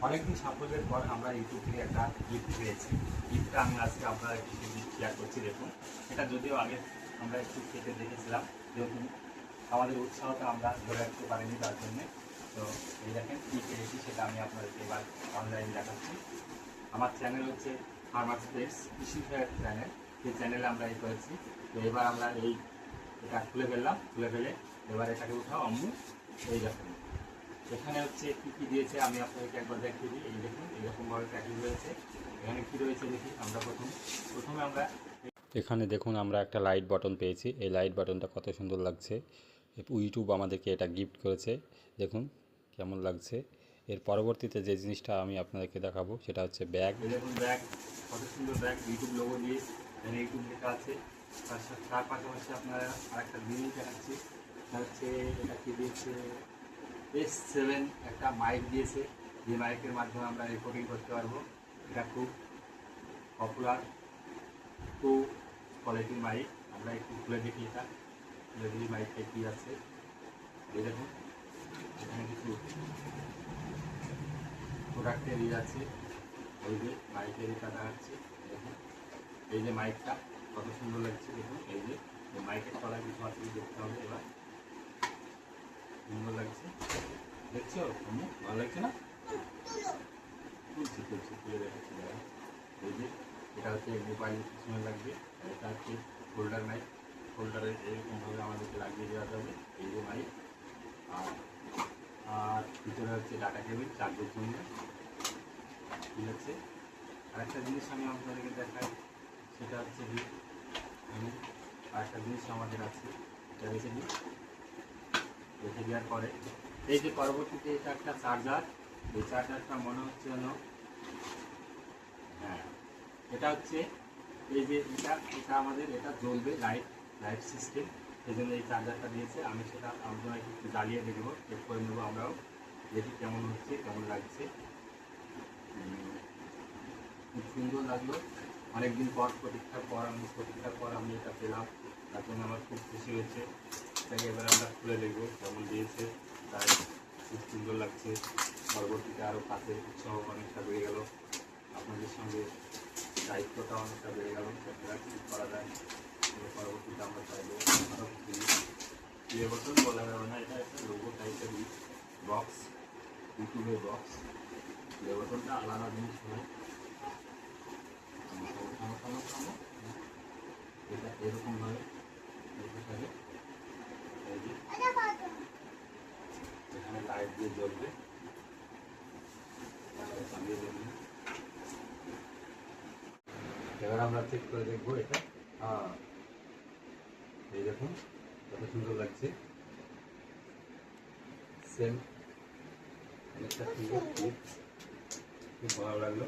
অনেকদিন সাফল্যের পর আমরা ইউটিউব থেকে একটা গিফট পেয়েছি। গিফটটা আমি আজকে আপনারা একটু শেয়ার করছি। দেখুন, এটা যদিও আগে আমরা একটু খেতে দেখেছিলাম, যেহেতু আমাদের উৎসাহটা আমরা ধরে রাখতে পারিনি তার জন্যে। তো এই দেখেন কী পেয়েছি সেটা আমি আপনাদেরকে এবার অনলাইন দেখাচ্ছি। আমার চ্যানেল হচ্ছে ফার্মার স্পেস কৃষি ফেয়ার চ্যানেল, সেই চ্যানেলে আমরা এই করেছি। তো এবার আমরা এটা খুলে ফেললাম, খুলে ফেলে এবার এটাকে উঠাও আম্মু। এই দেখুন এখানে হচ্ছে কী কী দিয়েছে আমি আপনাদেরকে একবার দেখিয়ে দিই। এই দেখুন এরকমভাবে প্যাকেজ রয়েছে। এখানে কী রয়েছে দেখি আমরা প্রথমে আমরা এখানে দেখুন আমরা একটা লাইট বাটন পেয়েছি। এই লাইট বাটনটা কত সুন্দর লাগছে। ইউটিউব আমাদেরকে এটা গিফট করেছে, দেখুন কেমন লাগছে। এর পরবর্তীতে যে জিনিসটা আমি আপনাদেরকে দেখাবো সেটা হচ্ছে ব্যাগ। দেখুন ব্যাগ, কত সুন্দর ব্যাগ, ইউটিউব লোগো দিয়ে এখানে ইউটিউব লেখা আছে। তার পাশাপাশি আপনারা আরেকটা জিনিস দেখাচ্ছি, হচ্ছে এটা কি দিয়েছে, S7 একটা মাইক দিয়েছে, যে মাইকের মাধ্যমে আমরা রেকর্ডিং করতে পারবো। এটা খুব পপুলার, খুব কোয়ালিটির মাইক। আমরা একটু খুলে দেখি, এটা খুলে দেখি মাইকটা কী আছে। এই দেখুন এখানে কিছু প্রোডাক্টের আছে, ওই যে মাইকের এটা দেখাচ্ছে। দেখুন এই যে মাইকটা কত সুন্দর লাগছে। দেখুন এই যে মাইকের তলায় কিছু আছে, দেখতে হবে। এবার সুন্দর লাগছে, দেখছো ভালো লাগছে না? তুলে দেখাচ্ছি দাদা। এই যে এটা হচ্ছে মোবাইল পিছনে লাগবে, এটা হচ্ছে হোল্ডার মাইক। হোল্ডারে এরকমভাবে আমাদেরকে লাগিয়ে দেওয়া যাবে। এই যে মাইক, আর ভিতরে হচ্ছে ডাটা কেবিল চার্জের জন্য, ঠিক আছে। আরেকটা জিনিস আমি আপনাদেরকে দেখাই, সেটা হচ্ছে কি আরেকটা জিনিস আমাদের আছে, এটা রেখে দেওয়ার পরে এই যে পরবর্তীতে এটা একটা চার্জার। এই চার্জারটা মনে হচ্ছে যেন, হ্যাঁ এটা হচ্ছে এই যে এটা আমাদের এটা জ্বলবে, লাইট সিস্টেম। সেই জন্য এই চার্জারটা দিয়েছে। আমি সেটা আপনাকে একটু জ্বালিয়ে দেখবো, চেক করে নেবো আমরাও, দেখি কেমন হচ্ছে, কেমন লাগছে। খুব সুন্দর লাগলো। অনেকদিন পর প্রতীক্ষার পর আমি এটা পেলাম, তার জন্য আমার খুব খুশি হয়েছে। এটাকে এবার আমরা খুলে দেখবো কেমন দিয়েছে। তাই খুব সুন্দর লাগছে। পরবর্তীতে আরও কাছে উৎসাহ অনেকটা বেড়ে গেল, আপনাদের সঙ্গে দায়িত্বটা অনেকটা বেড়ে গেল। আপনারা কী করা যায়, পরবর্তীতে আমরা চাইবো আরও প্লে বটন বলা যাবে না, এটা একটা লোগো টাইপের বক্স, ইউটিউবের বক্স। প্লে বটনটা আলাদা জিনিস হয়। এটা এরকমভাবে থাকে, এখানে লাইট দিয়ে জ্বলবে, এবার আমরা চেক করে দেখবো এটা। এই দেখুন কত সুন্দর লাগছে, সেম অনেকটা সুন্দর, খুব ভালো লাগলো।